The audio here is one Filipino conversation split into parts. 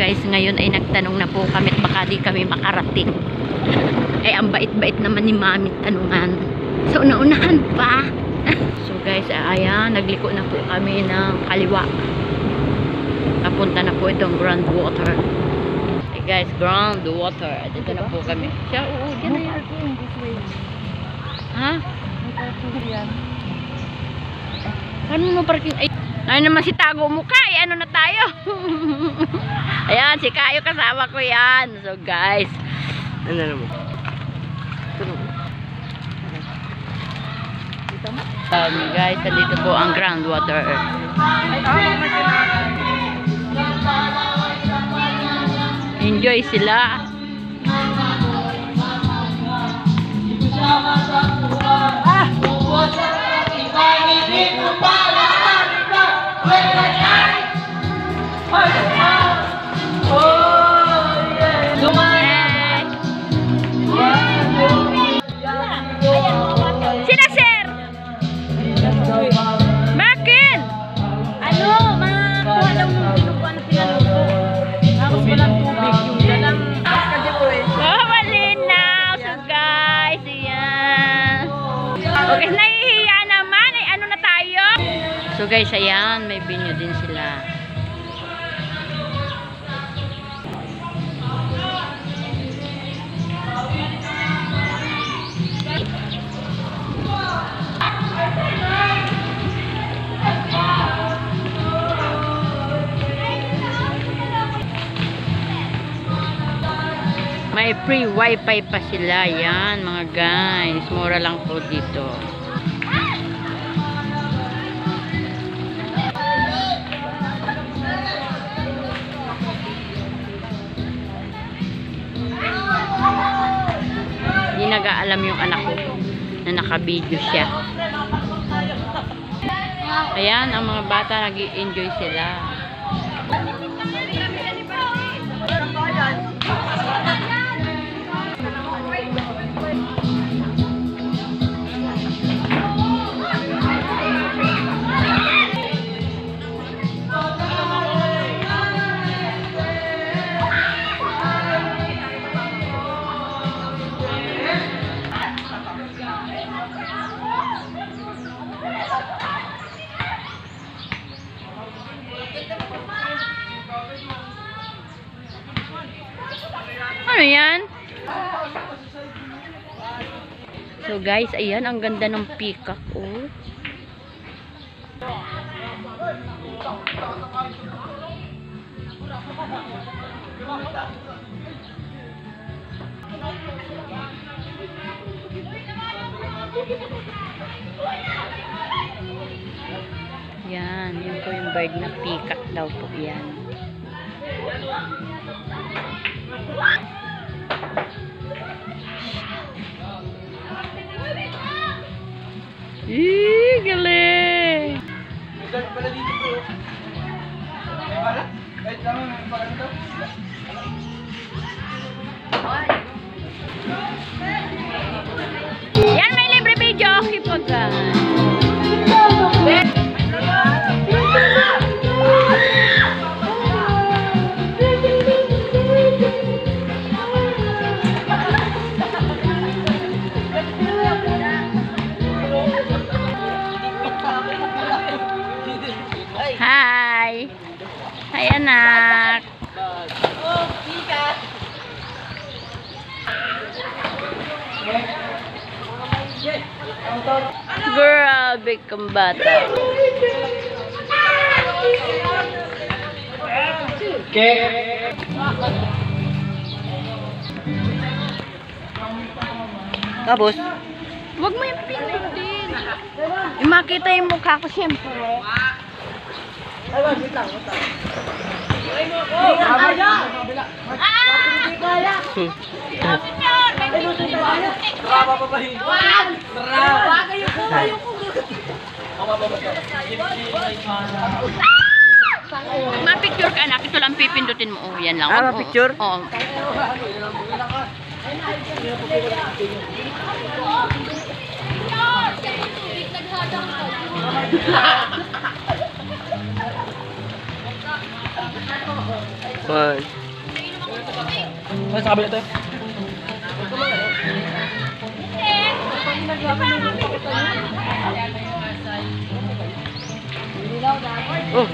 guys, ngayon ay nagtanong na po kami at baka di kami makarating. Eh, ang bait-bait naman ni Mami tanungan. So, naunahan pa. So guys, ayan, nagliko na po kami ng kaliwa. Napunta na po itong groundwater. Hey guys, groundwater. Dito na po kami. Siya, oo, dyan na yan. Ha? Ano mo parking? Ay naman si tago mukha. Eh, ano na tayo? Ayan, si Kayo kasama ko yan. So guys, ano naman? Guys, dito po ang groundwater. Enjoy sila. Okay, nahihiya naman. Ay, ano na tayo? So guys, ayan, may binyo din sila. May free wifi pa sila. Yan mga guys, mura lang po dito. Hindi nag-aalam yung anak ko na naka-video siya. Ayan, ang mga bata nag-i-enjoy sila. Ano yan? So guys, ayan, ang ganda ng peacock, oh. Yan, yun po yung bird na peacock daw po yan. Galing! Yan, may libre video. Keep on Hi! Hi, anak! Oh, Mika! Grabe kang bata. Okay. Tapos, wag mo yung pinutin. Makita yung mukha ko, siyempre. Ay, wait lang. Oh, kaya! Kaya! Ma-picture ka, anak. Ito lang pipindutin mo. Oh, yan lang. Ah, ma-picture? Oo. One. Sa kabila tayo. Oh.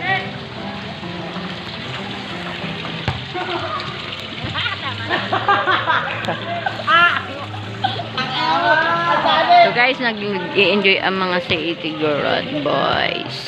So guys, nag-i-enjoy ang mga City Girl boys.